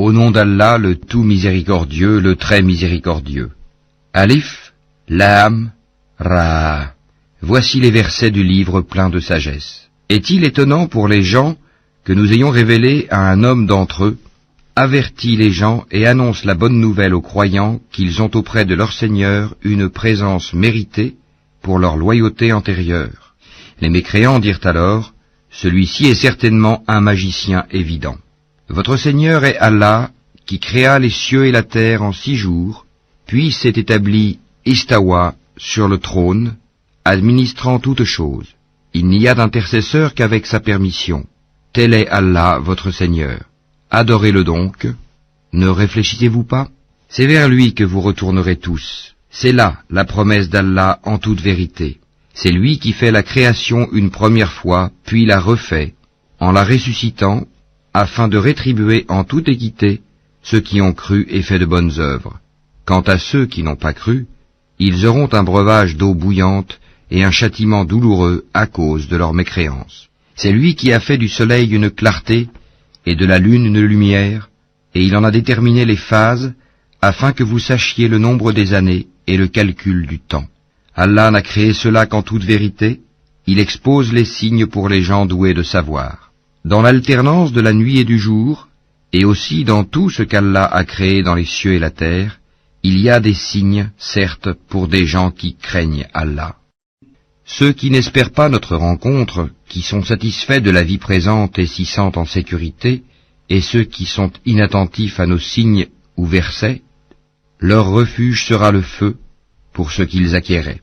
Au nom d'Allah, le tout miséricordieux, le très miséricordieux. Alif, Lam, Ra. Voici les versets du livre plein de sagesse. Est-il étonnant pour les gens que nous ayons révélé à un homme d'entre eux, avertit les gens et annonce la bonne nouvelle aux croyants qu'ils ont auprès de leur Seigneur une présence méritée pour leur loyauté antérieure. Les mécréants dirent alors, celui-ci est certainement un magicien évident. Votre Seigneur est Allah, qui créa les cieux et la terre en 6 jours, puis s'est établi Istawa sur le trône, administrant toutes choses. Il n'y a d'intercesseur qu'avec sa permission. Tel est Allah, votre Seigneur. Adorez-le donc. Ne réfléchissez-vous pas? C'est vers lui que vous retournerez tous. C'est là la promesse d'Allah en toute vérité. C'est lui qui fait la création une première fois, puis la refait, en la ressuscitant, afin de rétribuer en toute équité ceux qui ont cru et fait de bonnes œuvres. Quant à ceux qui n'ont pas cru, ils auront un breuvage d'eau bouillante et un châtiment douloureux à cause de leur mécréance. C'est lui qui a fait du soleil une clarté et de la lune une lumière, et il en a déterminé les phases, afin que vous sachiez le nombre des années et le calcul du temps. Allah n'a créé cela qu'en toute vérité, il expose les signes pour les gens doués de savoir. Dans l'alternance de la nuit et du jour, et aussi dans tout ce qu'Allah a créé dans les cieux et la terre, il y a des signes, certes, pour des gens qui craignent Allah. Ceux qui n'espèrent pas notre rencontre, qui sont satisfaits de la vie présente et s'y sentent en sécurité, et ceux qui sont inattentifs à nos signes ou versets, leur refuge sera le feu pour ce qu'ils acquéraient.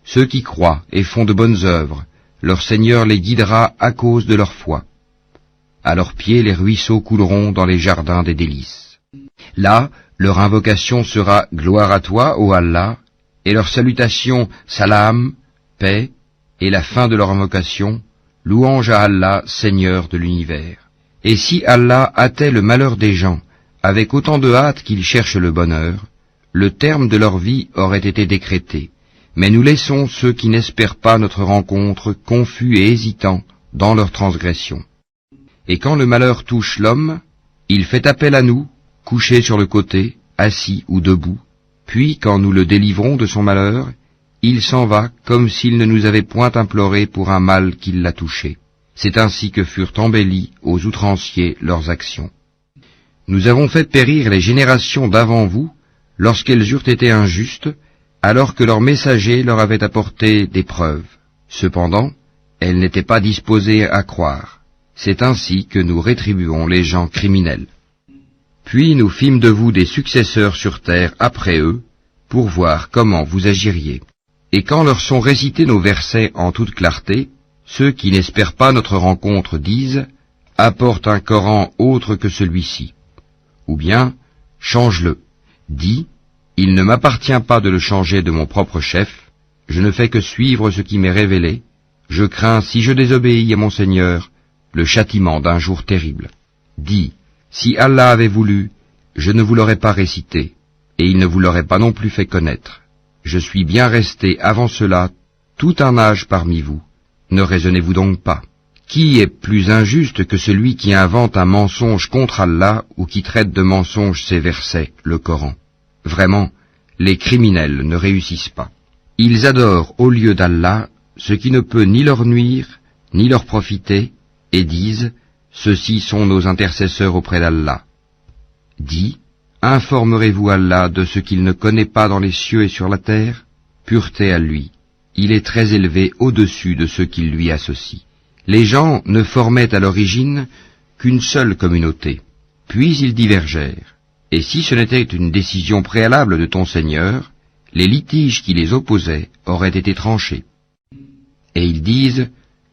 Ceux qui croient et font de bonnes œuvres, leur Seigneur les guidera à cause de leur foi. À leurs pieds les ruisseaux couleront dans les jardins des délices. Là, leur invocation sera « Gloire à toi, ô Allah », et leur salutation « Salam », paix, et la fin de leur invocation « Louange à Allah, Seigneur de l'univers ». Et si Allah hâtait le malheur des gens, avec autant de hâte qu'ils cherchent le bonheur, le terme de leur vie aurait été décrété. Mais nous laissons ceux qui n'espèrent pas notre rencontre confus et hésitants dans leur transgression. Et quand le malheur touche l'homme, il fait appel à nous, couché sur le côté, assis ou debout, puis quand nous le délivrons de son malheur, il s'en va comme s'il ne nous avait point imploré pour un mal qui l'a touché. C'est ainsi que furent embellies aux outranciers leurs actions. Nous avons fait périr les générations d'avant vous, lorsqu'elles eurent été injustes, alors que leurs messagers leur avaient apporté des preuves. Cependant, elles n'étaient pas disposées à croire. C'est ainsi que nous rétribuons les gens criminels. Puis nous fîmes de vous des successeurs sur terre après eux, pour voir comment vous agiriez. Et quand leur sont récités nos versets en toute clarté, ceux qui n'espèrent pas notre rencontre disent « Apporte un Coran autre que celui-ci » ou bien « Change-le ». Dis « Il ne m'appartient pas de le changer de mon propre chef, je ne fais que suivre ce qui m'est révélé, je crains, si je désobéis à mon Seigneur, le châtiment d'un jour terrible. Dis « Si Allah avait voulu, je ne vous l'aurais pas récité, et il ne vous l'aurait pas non plus fait connaître. Je suis bien resté avant cela tout un âge parmi vous. Ne raisonnez-vous donc pas. Qui est plus injuste que celui qui invente un mensonge contre Allah ou qui traite de mensonge ses versets, le Coran? Vraiment, les criminels ne réussissent pas. Ils adorent au lieu d'Allah ce qui ne peut ni leur nuire, ni leur profiter, et disent « Ceux-ci sont nos intercesseurs auprès d'Allah ». Dis « Informerez-vous Allah de ce qu'il ne connaît pas dans les cieux et sur la terre? Pureté à lui. Il est très élevé au-dessus de ceux qui lui associent. » Les gens ne formaient à l'origine qu'une seule communauté, puis ils divergèrent. Et si ce n'était une décision préalable de ton Seigneur, les litiges qui les opposaient auraient été tranchés. Et ils disent,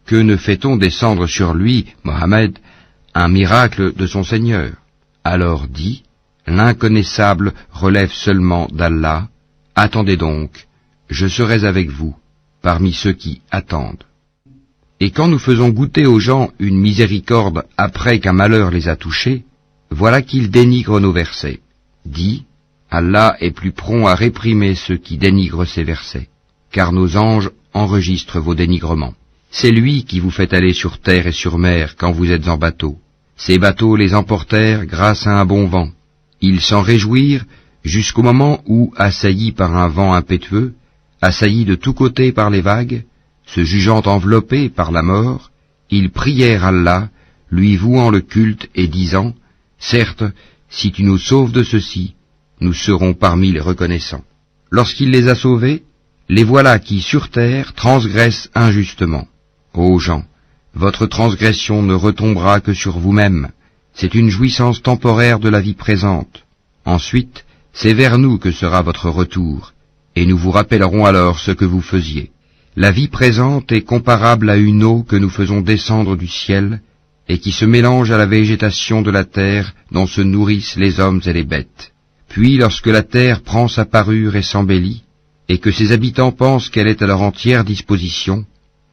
que ne fait-on descendre sur lui, Mohammed, un miracle de son Seigneur? Alors dis, l'inconnaissable relève seulement d'Allah, attendez donc, je serai avec vous, parmi ceux qui attendent. Et quand nous faisons goûter aux gens une miséricorde après qu'un malheur les a touchés, voilà qu'ils dénigrent nos versets. Dis, Allah est plus prompt à réprimer ceux qui dénigrent ses versets, car nos anges enregistrent vos dénigrements. C'est lui qui vous fait aller sur terre et sur mer quand vous êtes en bateau. Ces bateaux les emportèrent grâce à un bon vent. Ils s'en réjouirent jusqu'au moment où, assaillis par un vent impétueux, assaillis de tous côtés par les vagues, se jugeant enveloppés par la mort, ils prièrent Allah, lui vouant le culte et disant, « Certes, si tu nous sauves de ceci, nous serons parmi les reconnaissants. » Lorsqu'il les a sauvés, les voilà qui, sur terre, transgressent injustement. Ô gens, votre transgression ne retombera que sur vous-même. C'est une jouissance temporaire de la vie présente. Ensuite, c'est vers nous que sera votre retour, et nous vous rappellerons alors ce que vous faisiez. La vie présente est comparable à une eau que nous faisons descendre du ciel, et qui se mélange à la végétation de la terre dont se nourrissent les hommes et les bêtes. Puis, lorsque la terre prend sa parure et s'embellit, et que ses habitants pensent qu'elle est à leur entière disposition,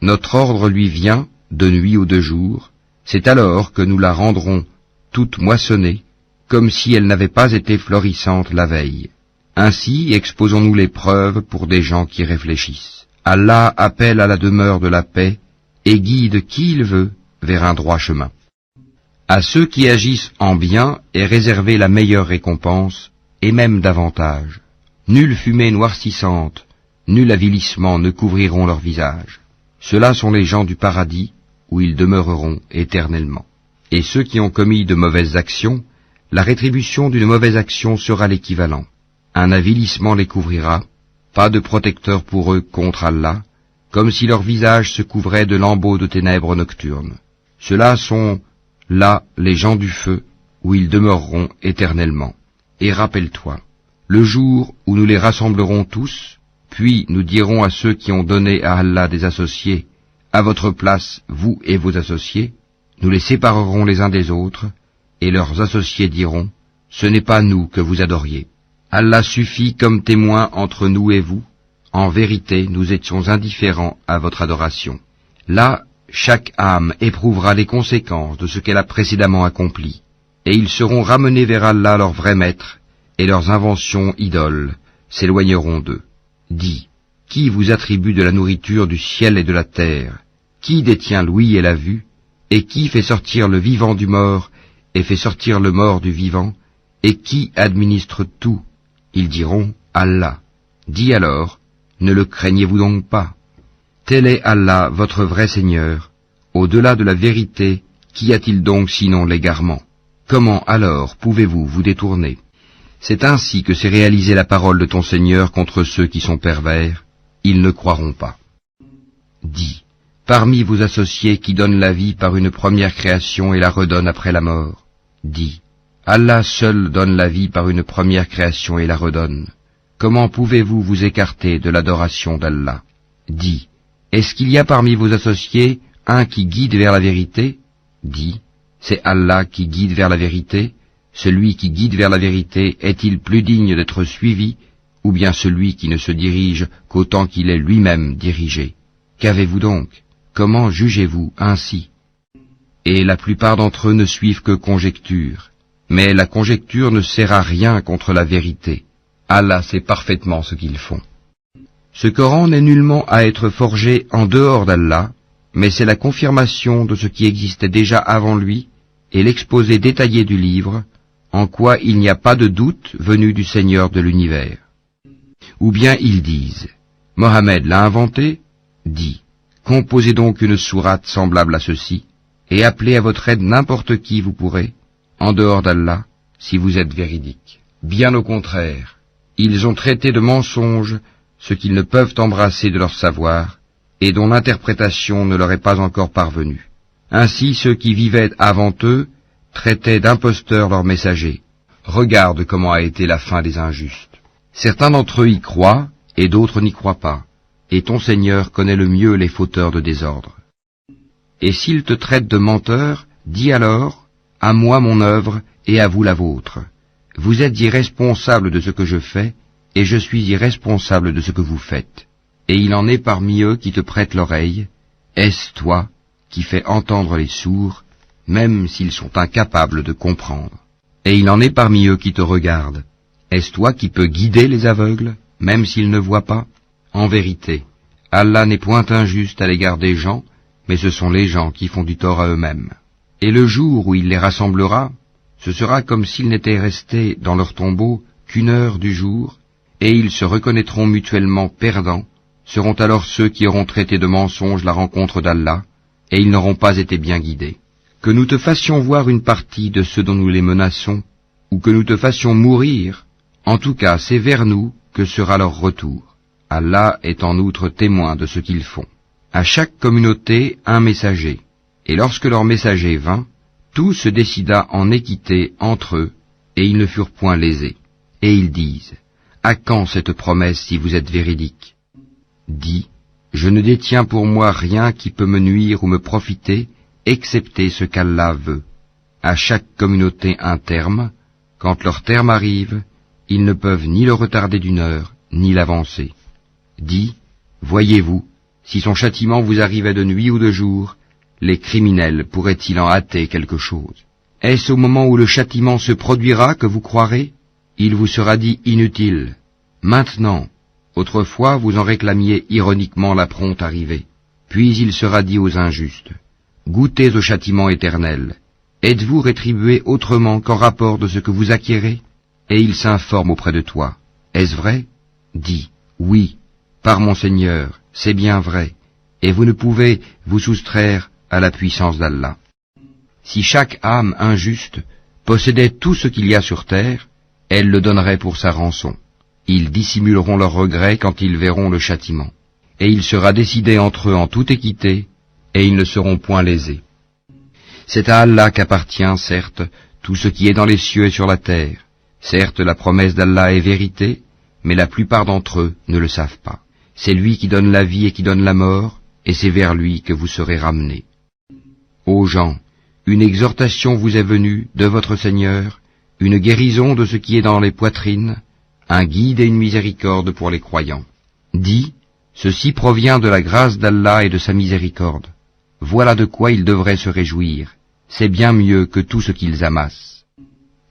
notre ordre lui vient, de nuit ou de jour, c'est alors que nous la rendrons toute moissonnée, comme si elle n'avait pas été florissante la veille. Ainsi exposons-nous les preuves pour des gens qui réfléchissent. Allah appelle à la demeure de la paix et guide qui il veut vers un droit chemin. À ceux qui agissent en bien est réservée la meilleure récompense, et même davantage. Nulle fumée noircissante, nul avilissement ne couvriront leur visage. Ceux-là sont les gens du paradis, où ils demeureront éternellement. Et ceux qui ont commis de mauvaises actions, la rétribution d'une mauvaise action sera l'équivalent. Un avilissement les couvrira, pas de protecteur pour eux contre Allah, comme si leur visage se couvrait de lambeaux de ténèbres nocturnes. Ceux-là sont, là, les gens du feu, où ils demeureront éternellement. Et rappelle-toi, le jour où nous les rassemblerons tous, puis nous dirons à ceux qui ont donné à Allah des associés, à votre place, vous et vos associés, nous les séparerons les uns des autres, et leurs associés diront, ce n'est pas nous que vous adoriez. Allah suffit comme témoin entre nous et vous. En vérité, nous étions indifférents à votre adoration. Là, chaque âme éprouvera les conséquences de ce qu'elle a précédemment accompli, et ils seront ramenés vers Allah leur vrai maître, et leurs inventions idoles s'éloigneront d'eux. Dis, qui vous attribue de la nourriture du ciel et de la terre? Qui détient l'ouïe et la vue? Et qui fait sortir le vivant du mort et fait sortir le mort du vivant? Et qui administre tout? Ils diront, Allah. Dis alors, ne le craignez-vous donc pas? Tel est Allah, votre vrai Seigneur. Au-delà de la vérité, qu'y a-t-il donc sinon l'égarement? Comment alors pouvez-vous vous détourner? C'est ainsi que s'est réalisée la parole de ton Seigneur contre ceux qui sont pervers. Ils ne croiront pas. Dis, parmi vos associés qui donnent la vie par une première création et la redonnent après la mort, dis, Allah seul donne la vie par une première création et la redonne. Comment pouvez-vous vous écarter de l'adoration d'Allah? Dis, est-ce qu'il y a parmi vos associés un qui guide vers la vérité? Dis, c'est Allah qui guide vers la vérité. Celui qui guide vers la vérité est-il plus digne d'être suivi, ou bien celui qui ne se dirige qu'autant qu'il est lui-même dirigé? Qu'avez-vous donc? Comment jugez-vous ainsi? Et la plupart d'entre eux ne suivent que conjectures. Mais la conjecture ne sert à rien contre la vérité. Allah sait parfaitement ce qu'ils font. Ce Coran n'est nullement à être forgé en dehors d'Allah, mais c'est la confirmation de ce qui existait déjà avant lui et l'exposé détaillé du livre, en quoi il n'y a pas de doute venu du Seigneur de l'univers. Ou bien ils disent, Mohammed l'a inventé? Dis, composez donc une sourate semblable à ceci, et appelez à votre aide n'importe qui vous pourrez, en dehors d'Allah, si vous êtes véridique. Bien au contraire, ils ont traité de mensonges ce qu'ils ne peuvent embrasser de leur savoir, et dont l'interprétation ne leur est pas encore parvenue. Ainsi ceux qui vivaient avant eux traitaient d'imposteurs leurs messagers. Regarde comment a été la fin des injustes. Certains d'entre eux y croient, et d'autres n'y croient pas, et ton Seigneur connaît le mieux les fauteurs de désordre. Et s'ils te traitent de menteur, dis alors, à moi mon œuvre, et à vous la vôtre. Vous êtes irresponsables de ce que je fais, et je suis irresponsable de ce que vous faites. Et il en est parmi eux qui te prêtent l'oreille. Est-ce toi qui fais entendre les sourds, même s'ils sont incapables de comprendre? Et il en est parmi eux qui te regardent. Est-ce toi qui peux guider les aveugles, même s'ils ne voient pas? En vérité, Allah n'est point injuste à l'égard des gens, mais ce sont les gens qui font du tort à eux-mêmes. Et le jour où il les rassemblera, ce sera comme s'ils n'étaient restés dans leur tombeau qu'une heure du jour, et ils se reconnaîtront mutuellement perdants, seront alors ceux qui auront traité de mensonge la rencontre d'Allah, et ils n'auront pas été bien guidés. Que nous te fassions voir une partie de ceux dont nous les menaçons, ou que nous te fassions mourir, en tout cas c'est vers nous que sera leur retour. Allah est en outre témoin de ce qu'ils font. À chaque communauté un messager, et lorsque leur messager vint, tout se décida en équité entre eux, et ils ne furent point lésés. Et ils disent, à quand cette promesse si vous êtes véridique? Dis, je ne détiens pour moi rien qui peut me nuire ou me profiter, excepté ce qu'Allah veut. À chaque communauté un terme, quand leur terme arrive, ils ne peuvent ni le retarder d'une heure, ni l'avancer. Dis, voyez-vous, si son châtiment vous arrivait de nuit ou de jour, les criminels pourraient-ils en hâter quelque chose? Est-ce au moment où le châtiment se produira que vous croirez? Il vous sera dit inutile. Maintenant, autrefois vous en réclamiez ironiquement la prompte arrivée. Puis il sera dit aux injustes, goûtez au châtiment éternel. Êtes-vous rétribués autrement qu'en rapport de ce que vous acquérez? Et ils s'informent auprès de toi. Est-ce vrai? Dis, oui, par mon Seigneur, c'est bien vrai, et vous ne pouvez vous soustraire à la puissance d'Allah. Si chaque âme injuste possédait tout ce qu'il y a sur terre, elle le donnerait pour sa rançon. Ils dissimuleront leurs regrets quand ils verront le châtiment. Et il sera décidé entre eux en toute équité, et ils ne seront point lésés. C'est à Allah qu'appartient, certes, tout ce qui est dans les cieux et sur la terre. Certes, la promesse d'Allah est vérité, mais la plupart d'entre eux ne le savent pas. C'est lui qui donne la vie et qui donne la mort, et c'est vers lui que vous serez ramenés. Ô gens, une exhortation vous est venue de votre Seigneur, une guérison de ce qui est dans les poitrines, un guide et une miséricorde pour les croyants. Dis, ceci provient de la grâce d'Allah et de sa miséricorde. Voilà de quoi ils devraient se réjouir. C'est bien mieux que tout ce qu'ils amassent.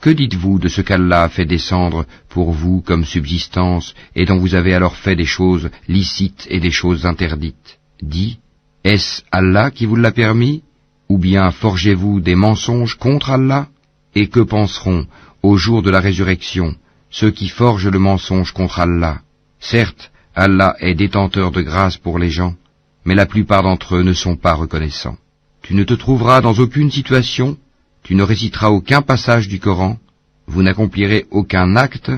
Que dites-vous de ce qu'Allah a fait descendre pour vous comme subsistance et dont vous avez alors fait des choses licites et des choses interdites? Dis, est-ce Allah qui vous l'a permis? Ou bien forgez-vous des mensonges contre Allah? Et que penseront, au jour de la résurrection, ceux qui forgent le mensonge contre Allah? Certes, Allah est détenteur de grâce pour les gens, mais la plupart d'entre eux ne sont pas reconnaissants. Tu ne te trouveras dans aucune situation, tu ne réciteras aucun passage du Coran, vous n'accomplirez aucun acte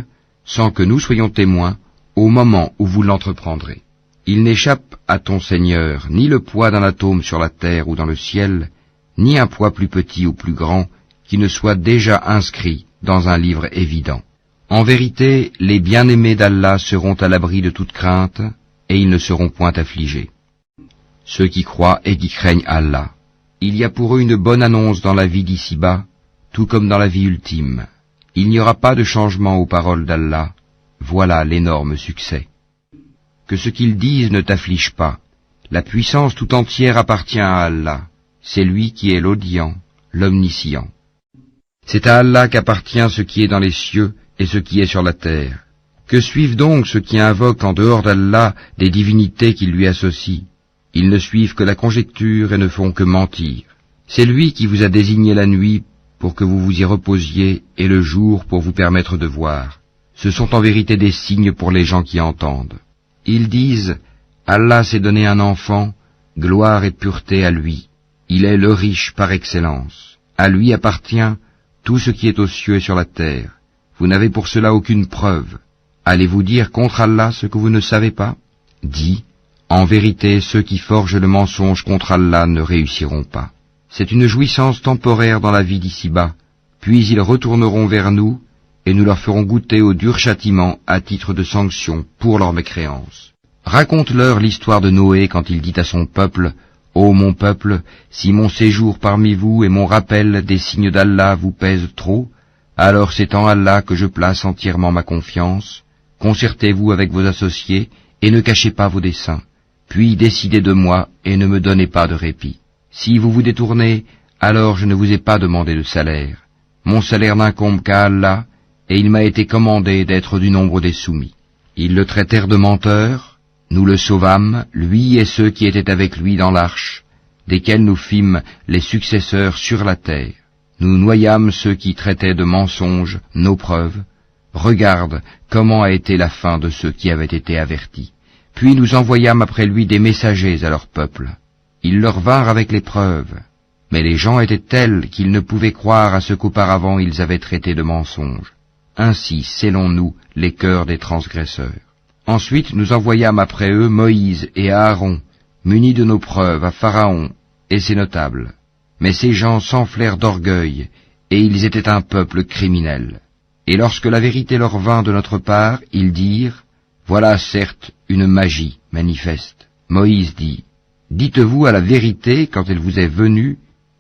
sans que nous soyons témoins au moment où vous l'entreprendrez. Il n'échappe à ton Seigneur ni le poids d'un atome sur la terre ou dans le ciel, ni un poids plus petit ou plus grand qui ne soit déjà inscrit dans un livre évident. En vérité, les bien-aimés d'Allah seront à l'abri de toute crainte, et ils ne seront point affligés. Ceux qui croient et qui craignent Allah, il y a pour eux une bonne annonce dans la vie d'ici-bas, tout comme dans la vie ultime. Il n'y aura pas de changement aux paroles d'Allah, voilà l'énorme succès. Que ce qu'ils disent ne t'afflige pas, la puissance tout entière appartient à Allah, c'est lui qui est l'audient, l'omniscient. C'est à Allah qu'appartient ce qui est dans les cieux et ce qui est sur la terre. Que suivent donc ceux qui invoquent en dehors d'Allah des divinités qui lui associent? Ils ne suivent que la conjecture et ne font que mentir. C'est lui qui vous a désigné la nuit pour que vous vous y reposiez et le jour pour vous permettre de voir. Ce sont en vérité des signes pour les gens qui entendent. Ils disent, Allah s'est donné un enfant, gloire et pureté à lui. Il est le riche par excellence. À lui appartient tout ce qui est aux cieux et sur la terre. Vous n'avez pour cela aucune preuve. Allez-vous dire contre Allah ce que vous ne savez pas? Dis, en vérité, ceux qui forgent le mensonge contre Allah ne réussiront pas. C'est une jouissance temporaire dans la vie d'ici-bas, puis ils retourneront vers nous, et nous leur ferons goûter au dur châtiment à titre de sanction pour leur mécréance. Raconte-leur l'histoire de Noé quand il dit à son peuple, « Ô mon peuple, si mon séjour parmi vous et mon rappel des signes d'Allah vous pèsent trop, alors c'est en Allah que je place entièrement ma confiance. Concertez-vous avec vos associés et ne cachez pas vos desseins. Puis décidez de moi et ne me donnez pas de répit. Si vous vous détournez, alors je ne vous ai pas demandé de salaire. Mon salaire n'incombe qu'à Allah, et il m'a été commandé d'être du nombre des soumis. » Ils le traitèrent de menteur, nous le sauvâmes, lui et ceux qui étaient avec lui dans l'arche, desquels nous fîmes les successeurs sur la terre. Nous noyâmes ceux qui traitaient de mensonges nos preuves. Regarde comment a été la fin de ceux qui avaient été avertis. Puis nous envoyâmes après lui des messagers à leur peuple. Ils leur vinrent avec les preuves. Mais les gens étaient tels qu'ils ne pouvaient croire à ce qu'auparavant ils avaient traité de mensonges. Ainsi scellons-nous les cœurs des transgresseurs. Ensuite nous envoyâmes après eux Moïse et Aaron, munis de nos preuves, à Pharaon et ses notables. Mais ces gens s'enflèrent d'orgueil, et ils étaient un peuple criminel. Et lorsque la vérité leur vint de notre part, ils dirent, « Voilà certes une magie manifeste. » Moïse dit, « Dites-vous à la vérité quand elle vous est venue,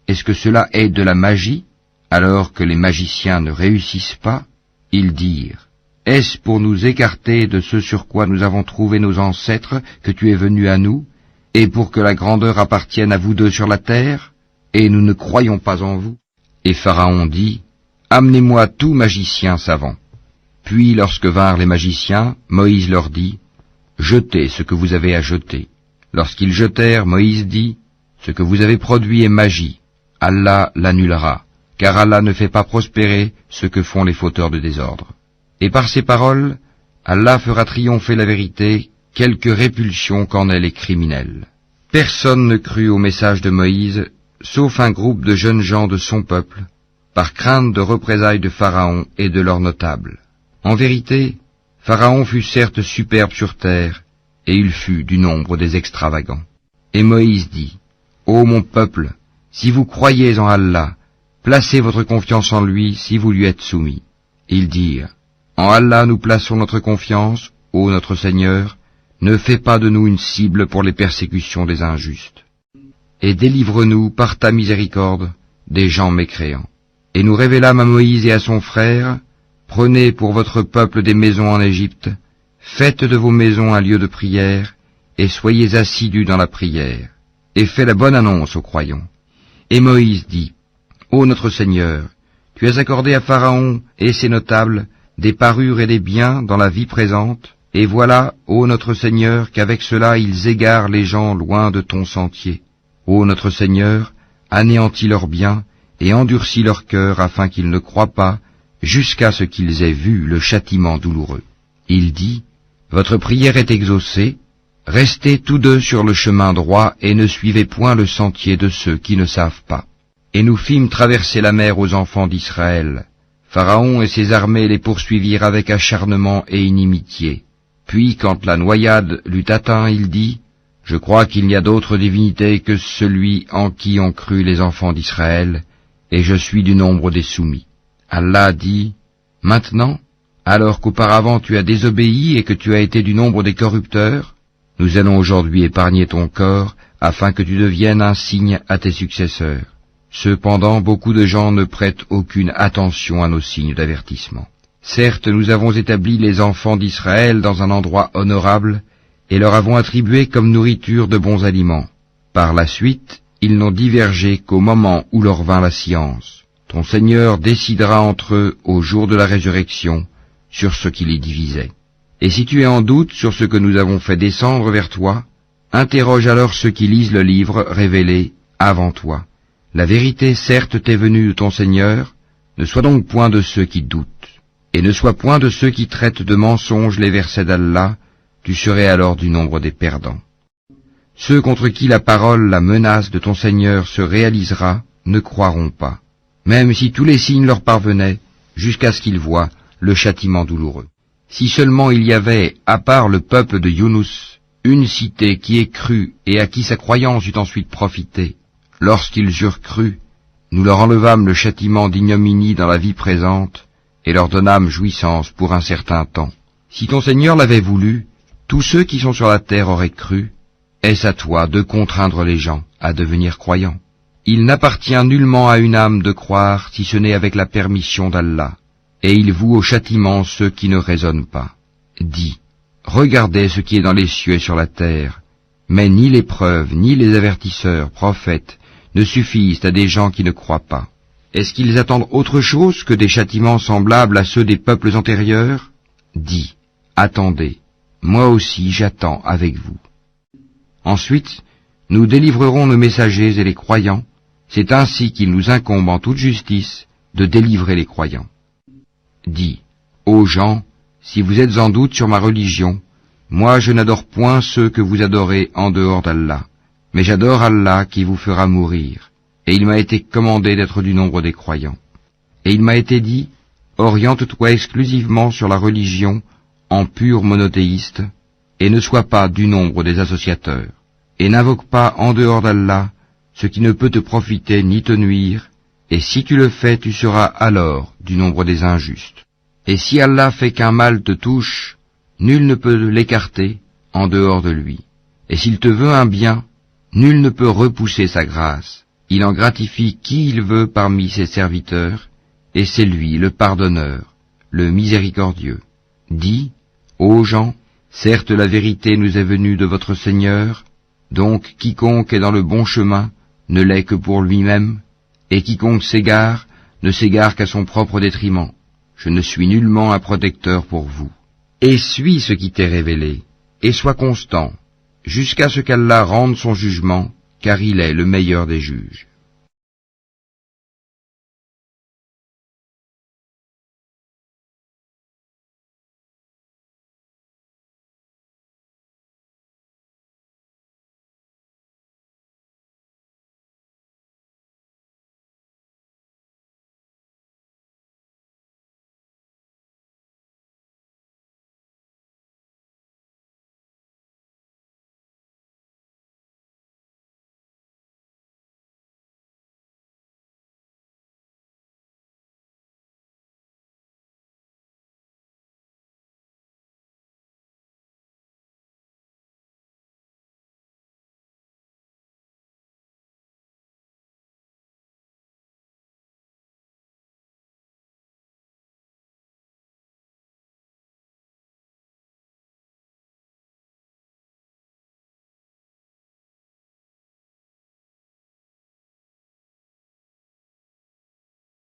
est-ce que cela est de la magie, alors que les magiciens ne réussissent pas ?» Ils dirent, « Est-ce pour nous écarter de ce sur quoi nous avons trouvé nos ancêtres que tu es venu à nous, et pour que la grandeur appartienne à vous deux sur la terre, et nous ne croyons pas en vous ?» Et Pharaon dit, « Amenez-moi tout magicien savant. » Puis lorsque vinrent les magiciens, Moïse leur dit, « Jetez ce que vous avez à jeter. » Lorsqu'ils jetèrent, Moïse dit, « Ce que vous avez produit est magie. Allah l'annulera, car Allah ne fait pas prospérer ce que font les fauteurs de désordre. » Et par ces paroles, Allah fera triompher la vérité, quelque répulsion qu'en aient les criminels. Personne ne crut au message de Moïse, sauf un groupe de jeunes gens de son peuple, par crainte de représailles de Pharaon et de leurs notables. En vérité, Pharaon fut certes superbe sur terre, et il fut du nombre des extravagants. Et Moïse dit, « Ô mon peuple, si vous croyez en Allah, placez votre confiance en lui si vous lui êtes soumis. » Ils dirent, « En Allah nous plaçons notre confiance, ô notre Seigneur, ne fais pas de nous une cible pour les persécutions des injustes. Et délivre-nous par ta miséricorde des gens mécréants. » Et nous révélâmes à Moïse et à son frère, « Prenez pour votre peuple des maisons en Égypte, faites de vos maisons un lieu de prière, et soyez assidus dans la prière, et faites la bonne annonce aux croyants. » Et Moïse dit, « Ô notre Seigneur, tu as accordé à Pharaon et ses notables des parures et des biens dans la vie présente, et voilà, ô notre Seigneur, qu'avec cela ils égarent les gens loin de ton sentier. Ô notre Seigneur, anéantis leurs biens, et endurcis leur cœur afin qu'ils ne croient pas, jusqu'à ce qu'ils aient vu le châtiment douloureux. » Il dit, « Votre prière est exaucée, restez tous deux sur le chemin droit et ne suivez point le sentier de ceux qui ne savent pas. » Et nous fîmes traverser la mer aux enfants d'Israël. Pharaon et ses armées les poursuivirent avec acharnement et inimitié. Puis quand la noyade l'eut atteint, il dit, « Je crois qu'il n'y a d'autre divinité que celui en qui ont cru les enfants d'Israël, et je suis du nombre des soumis. » Allah dit, « Maintenant, alors qu'auparavant tu as désobéi et que tu as été du nombre des corrupteurs, nous allons aujourd'hui épargner ton corps afin que tu deviennes un signe à tes successeurs. Cependant, beaucoup de gens ne prêtent aucune attention à nos signes d'avertissement. Certes, nous avons établi les enfants d'Israël dans un endroit honorable et leur avons attribué comme nourriture de bons aliments. Par la suite, ils n'ont divergé qu'au moment où leur vint la science. Ton Seigneur décidera entre eux au jour de la résurrection sur ce qui les divisait. Et si tu es en doute sur ce que nous avons fait descendre vers toi, interroge alors ceux qui lisent le livre révélé avant toi. La vérité certes t'est venue de ton Seigneur, ne sois donc point de ceux qui doutent, et ne sois point de ceux qui traitent de mensonges les versets d'Allah, tu serais alors du nombre des perdants. Ceux contre qui la parole, la menace de ton Seigneur se réalisera, ne croiront pas, même si tous les signes leur parvenaient, jusqu'à ce qu'ils voient le châtiment douloureux. Si seulement il y avait, à part le peuple de Younous, une cité qui ait cru et à qui sa croyance eût ensuite profité, lorsqu'ils eurent cru, nous leur enlevâmes le châtiment d'ignominie dans la vie présente et leur donnâmes jouissance pour un certain temps. Si ton Seigneur l'avait voulu, tous ceux qui sont sur la terre auraient cru. Est-ce à toi de contraindre les gens à devenir croyants? Il n'appartient nullement à une âme de croire si ce n'est avec la permission d'Allah, et il voue au châtiment ceux qui ne raisonnent pas. Dis, regardez ce qui est dans les cieux et sur la terre, mais ni les preuves, ni les avertisseurs, prophètes, ne suffisent à des gens qui ne croient pas. Est-ce qu'ils attendent autre chose que des châtiments semblables à ceux des peuples antérieurs? Dis, attendez, moi aussi j'attends avec vous. Ensuite, Nous délivrerons nos messagers et les croyants. C'est ainsi qu'il nous incombe en toute justice de délivrer les croyants. Dis, ô gens, si vous êtes en doute sur ma religion, moi je n'adore point ceux que vous adorez en dehors d'Allah, mais j'adore Allah qui vous fera mourir, et il m'a été commandé d'être du nombre des croyants. Et il m'a été dit, oriente-toi exclusivement sur la religion en pur monothéiste, et ne sois pas du nombre des associateurs, et n'invoque pas en dehors d'Allah ce qui ne peut te profiter ni te nuire, et si tu le fais, tu seras alors du nombre des injustes. Et si Allah fait qu'un mal te touche, nul ne peut l'écarter en dehors de lui. Et s'il te veut un bien, nul ne peut repousser sa grâce. Il en gratifie qui il veut parmi ses serviteurs, et c'est lui le pardonneur, le miséricordieux. Dis, ô gens, certes la vérité nous est venue de votre Seigneur, donc quiconque est dans le bon chemin ne l'est que pour lui-même, et quiconque s'égare ne s'égare qu'à son propre détriment. Je ne suis nullement un protecteur pour vous. Et suis ce qui t'est révélé, et sois constant, jusqu'à ce qu'Allah rende son jugement, car il est le meilleur des juges.